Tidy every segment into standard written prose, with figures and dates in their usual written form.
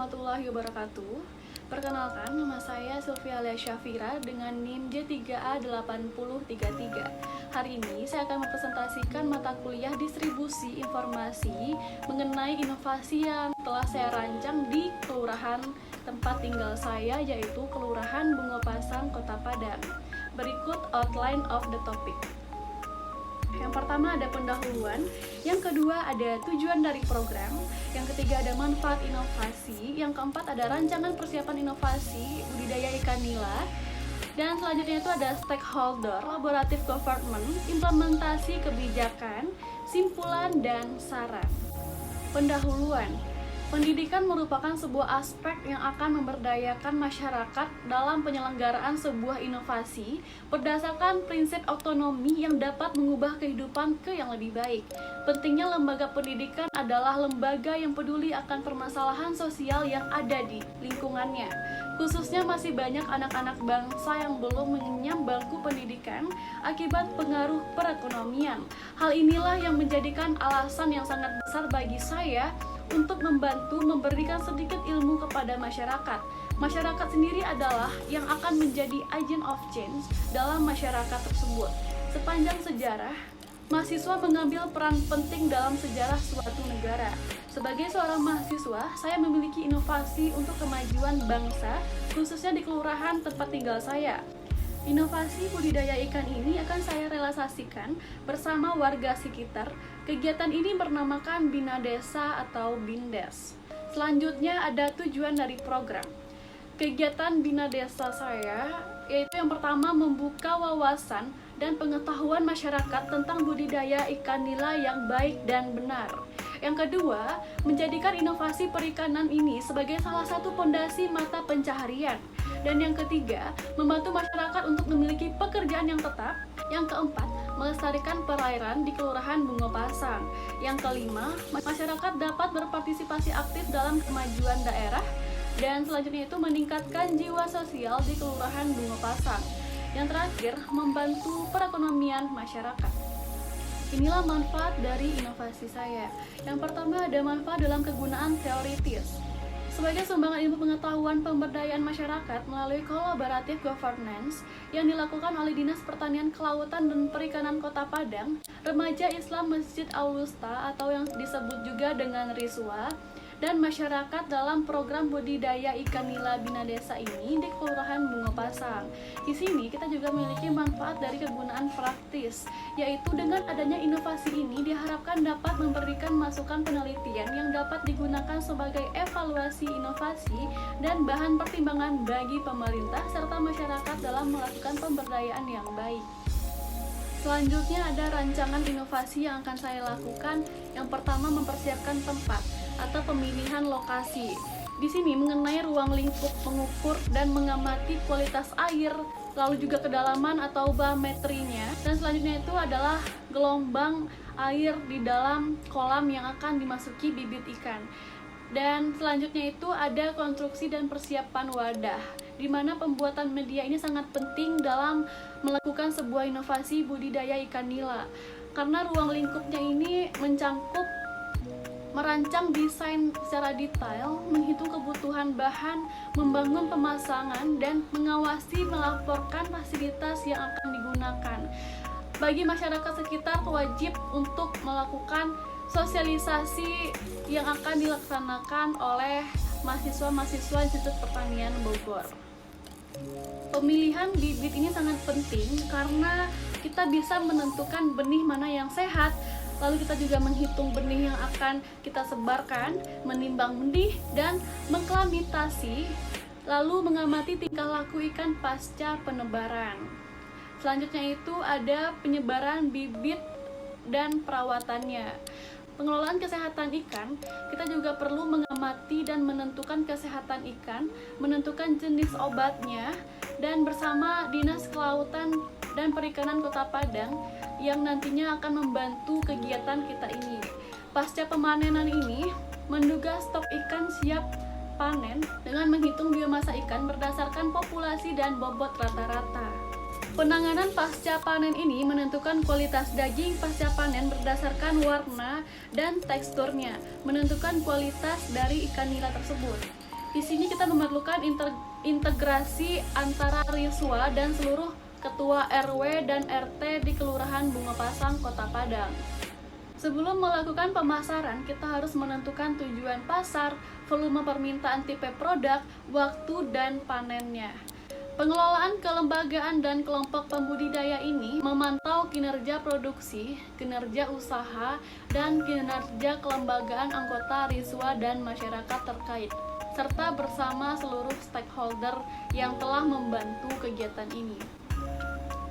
warahmatullahi wabarakatuh. Perkenalkan, nama saya Sylvia Syafira dengan NIM J3A8033. Hari ini saya akan mempresentasikan mata kuliah distribusi informasi mengenai inovasi yang telah saya rancang di kelurahan tempat tinggal saya, yaitu Kelurahan Bungopasang, Kota Padang. Berikut outline of the topic. Yang pertama ada pendahuluan, yang kedua ada tujuan dari program, yang ketiga ada manfaat inovasi, yang keempat ada rancangan persiapan inovasi budidaya ikan nila, dan selanjutnya itu ada stakeholder, collaborative government, implementasi kebijakan, simpulan, dan saran. Pendahuluan. Pendidikan merupakan sebuah aspek yang akan memberdayakan masyarakat dalam penyelenggaraan sebuah inovasi berdasarkan prinsip otonomi yang dapat mengubah kehidupan ke yang lebih baik. Pentingnya lembaga pendidikan adalah lembaga yang peduli akan permasalahan sosial yang ada di lingkungannya. Khususnya masih banyak anak-anak bangsa yang belum mengenyam bangku pendidikan akibat pengaruh perekonomian. Hal inilah yang menjadikan alasan yang sangat besar bagi saya untuk membantu memberikan sedikit ilmu kepada masyarakat. Masyarakat sendiri adalah yang akan menjadi agent of change dalam masyarakat tersebut. Sepanjang sejarah, mahasiswa mengambil peran penting dalam sejarah suatu negara. Sebagai seorang mahasiswa, saya memiliki inovasi untuk kemajuan bangsa, khususnya di kelurahan tempat tinggal saya. Inovasi budidaya ikan ini akan saya realisasikan bersama warga sekitar. Kegiatan ini bernamakan Bina Desa atau BINDES. Selanjutnya ada tujuan dari program. Kegiatan Bina Desa saya yaitu yang pertama membuka wawasan dan pengetahuan masyarakat tentang budidaya ikan nila yang baik dan benar. Yang kedua, menjadikan inovasi perikanan ini sebagai salah satu pondasi mata pencaharian. Dan yang ketiga, membantu masyarakat untuk memiliki pekerjaan yang tetap. Yang keempat, melestarikan perairan di Kelurahan Bungopasang. Yang kelima, masyarakat dapat berpartisipasi aktif dalam kemajuan daerah. Dan selanjutnya itu meningkatkan jiwa sosial di Kelurahan Bungopasang. Yang terakhir, membantu perekonomian masyarakat. Inilah manfaat dari inovasi saya. Yang pertama ada manfaat dalam kegunaan teoritis. Sebagai sumbangan ilmu pengetahuan pemberdayaan masyarakat melalui collaborative governance yang dilakukan oleh Dinas Pertanian Kelautan dan Perikanan Kota Padang, Remaja Islam Masjid Al-Wusta atau yang disebut juga dengan RISWA, dan masyarakat dalam program budidaya ikan nila Bina Desa ini di Kelurahan Bungopasang. Di sini kita juga memiliki manfaat dari kegunaan praktis, yaitu dengan adanya inovasi ini diharapkan dapat memberikan masukan penelitian yang dapat digunakan sebagai evaluasi inovasi dan bahan pertimbangan bagi pemerintah serta masyarakat dalam melakukan pemberdayaan yang baik. Selanjutnya ada rancangan inovasi yang akan saya lakukan. Yang pertama mempersiapkan tempat atau pemilihan lokasi. Di sini mengenai ruang lingkup mengukur dan mengamati kualitas air, lalu juga kedalaman atau barometrinya. Dan selanjutnya itu adalah gelombang air di dalam kolam yang akan dimasuki bibit ikan. Dan selanjutnya itu ada konstruksi dan persiapan wadah, di mana pembuatan media ini sangat penting dalam melakukan sebuah inovasi budidaya ikan nila. Karena ruang lingkupnya ini merancang desain secara detail, menghitung kebutuhan bahan, membangun pemasangan, dan mengawasi melaporkan fasilitas yang akan digunakan. Bagi masyarakat sekitar wajib untuk melakukan sosialisasi yang akan dilaksanakan oleh mahasiswa-mahasiswa Institut Pertanian Bogor. Pemilihan bibit ini sangat penting karena kita bisa menentukan benih mana yang sehat. Lalu kita juga menghitung benih yang akan kita sebarkan, menimbang benih, dan mengklamitasi, lalu mengamati tingkah laku ikan pasca penebaran. Selanjutnya itu ada penyebaran bibit dan perawatannya. Pengelolaan kesehatan ikan, kita juga perlu mengamati dan menentukan kesehatan ikan, menentukan jenis obatnya, dan bersama Dinas Kelautan dan Perikanan Kota Padang yang nantinya akan membantu kegiatan kita ini. Pasca pemanenan ini, menduga stok ikan siap panen dengan menghitung biomasa ikan berdasarkan populasi dan bobot rata-rata. Penanganan pasca panen ini menentukan kualitas daging pasca panen berdasarkan warna dan teksturnya, menentukan kualitas dari ikan nila tersebut. Di sini kita memerlukan integrasi antara Riswa dan seluruh ketua RW dan RT di Kelurahan Bunga Pasang, Kota Padang. Sebelum melakukan pemasaran, kita harus menentukan tujuan pasar, volume permintaan tipe produk, waktu, dan panennya. Pengelolaan kelembagaan dan kelompok pembudidaya ini memantau kinerja produksi, kinerja usaha, dan kinerja kelembagaan anggota Riswa dan masyarakat terkait, serta bersama seluruh stakeholder yang telah membantu kegiatan ini.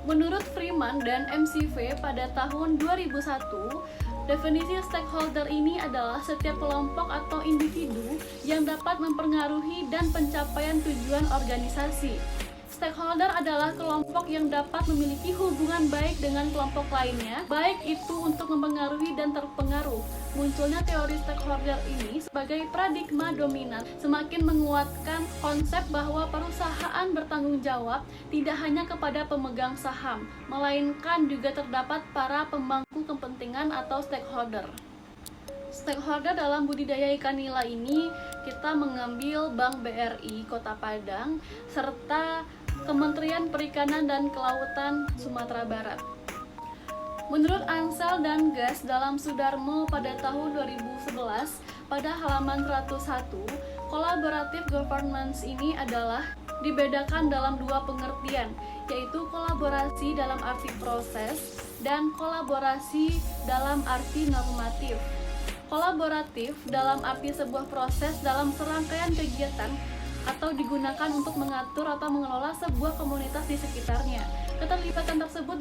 Menurut Freeman dan McVey pada tahun 2001, definisi stakeholder ini adalah setiap kelompok atau individu yang dapat mempengaruhi dan pencapaian tujuan organisasi. Stakeholder adalah kelompok yang dapat memiliki hubungan baik dengan kelompok lainnya, baik itu untuk mempengaruhi dan terpengaruh. Munculnya teori stakeholder ini sebagai paradigma dominan semakin menguatkan konsep bahwa perusahaan bertanggung jawab tidak hanya kepada pemegang saham, melainkan juga terdapat para pemangku kepentingan atau stakeholder. Stakeholder dalam budidaya ikan nila ini kita mengambil Bank BRI Kota Padang serta Kementerian Perikanan dan Kelautan Sumatera Barat. Menurut Ansel dan Gas dalam Sudarmo pada tahun 2011 pada halaman 101, collaborative governance ini adalah dibedakan dalam dua pengertian, yaitu kolaborasi dalam arti proses dan kolaborasi dalam arti normatif. Kolaboratif dalam arti sebuah proses dalam serangkaian kegiatan atau digunakan untuk mengatur atau mengelola sebuah komunitas di sekitarnya. Keterlibatan tersebut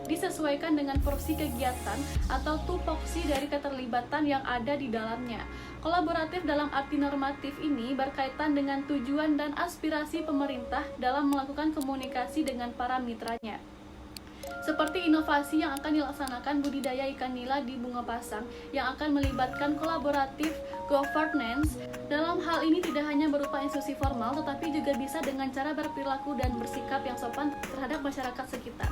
disesuaikan dengan porsi kegiatan atau tupoksi dari keterlibatan yang ada di dalamnya. Kolaboratif dalam arti normatif ini berkaitan dengan tujuan dan aspirasi pemerintah dalam melakukan komunikasi dengan para mitranya. Seperti inovasi yang akan dilaksanakan budidaya ikan nila di Bunga Pasang yang akan melibatkan kolaboratif governance. Dalam hal ini tidak hanya berupa institusi formal, tetapi juga bisa dengan cara berperilaku dan bersikap yang sopan terhadap masyarakat sekitar.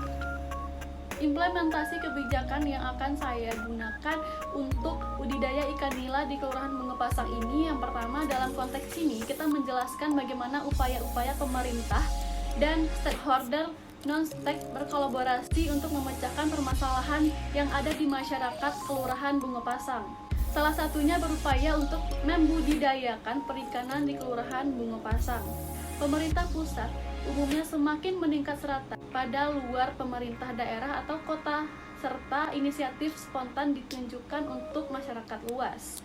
Implementasi kebijakan yang akan saya gunakan untuk budidaya ikan nila di Kelurahan Bunga Pasang ini, yang pertama dalam konteks ini kita menjelaskan bagaimana upaya-upaya pemerintah dan stakeholder non-stek berkolaborasi untuk memecahkan permasalahan yang ada di masyarakat Kelurahan Bunga Pasang. Salah satunya berupaya untuk membudidayakan perikanan di Kelurahan Bunga Pasang. Pemerintah pusat umumnya semakin meningkat serata pada luar pemerintah daerah atau kota, serta inisiatif spontan ditunjukkan untuk masyarakat luas.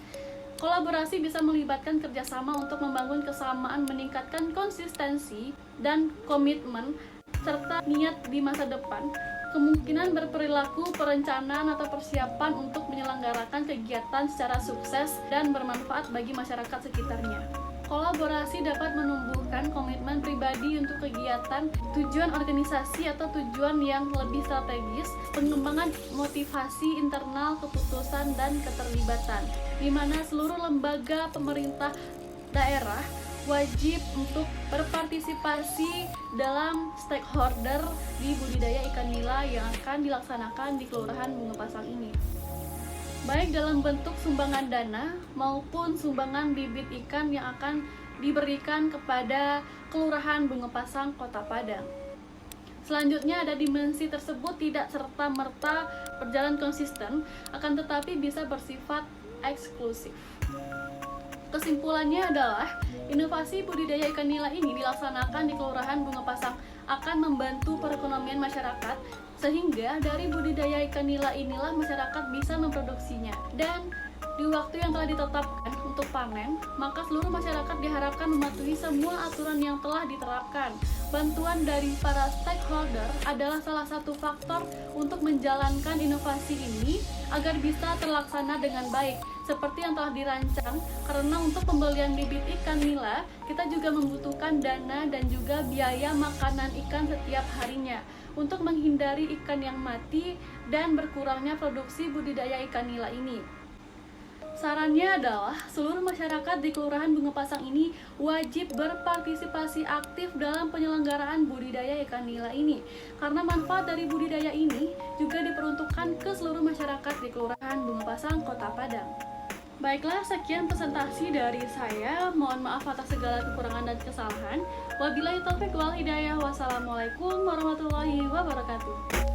Kolaborasi bisa melibatkan kerjasama untuk membangun kesamaan, meningkatkan konsistensi dan komitmen serta niat di masa depan, kemungkinan berperilaku, perencanaan atau persiapan untuk menyelenggarakan kegiatan secara sukses dan bermanfaat bagi masyarakat sekitarnya. Kolaborasi dapat menumbuhkan komitmen pribadi untuk kegiatan, tujuan organisasi atau tujuan yang lebih strategis, pengembangan motivasi internal, keputusan, dan keterlibatan, di mana seluruh lembaga pemerintah daerah wajib untuk berpartisipasi dalam stakeholder di budidaya ikan nila yang akan dilaksanakan di Kelurahan Bunga Pasang ini, baik dalam bentuk sumbangan dana maupun sumbangan bibit ikan yang akan diberikan kepada Kelurahan Bunga Pasang, Kota Padang. Selanjutnya, ada dimensi tersebut tidak serta-merta berjalan konsisten, akan tetapi bisa bersifat eksklusif. Kesimpulannya adalah, inovasi budidaya ikan nila ini dilaksanakan di Kelurahan Bunga Pasang akan membantu perekonomian masyarakat, sehingga dari budidaya ikan nila inilah masyarakat bisa memproduksinya. Dan di waktu yang telah ditetapkan untuk panen, maka seluruh masyarakat diharapkan mematuhi semua aturan yang telah diterapkan. Bantuan dari para stakeholder adalah salah satu faktor untuk menjalankan inovasi ini agar bisa terlaksana dengan baik, seperti yang telah dirancang, karena untuk pembelian bibit ikan nila, kita juga membutuhkan dana dan juga biaya makanan ikan setiap harinya untuk menghindari ikan yang mati dan berkurangnya produksi budidaya ikan nila ini. Sarannya adalah seluruh masyarakat di Kelurahan Bunga Pasang ini wajib berpartisipasi aktif dalam penyelenggaraan budidaya ikan nila ini, karena manfaat dari budidaya ini juga diperuntukkan ke seluruh masyarakat di Kelurahan Bunga Pasang, Kota Padang. Baiklah, sekian presentasi dari saya. Mohon maaf atas segala kekurangan dan kesalahan. Wabillahi taufiq wal hidayah. Wassalamualaikum warahmatullahi wabarakatuh.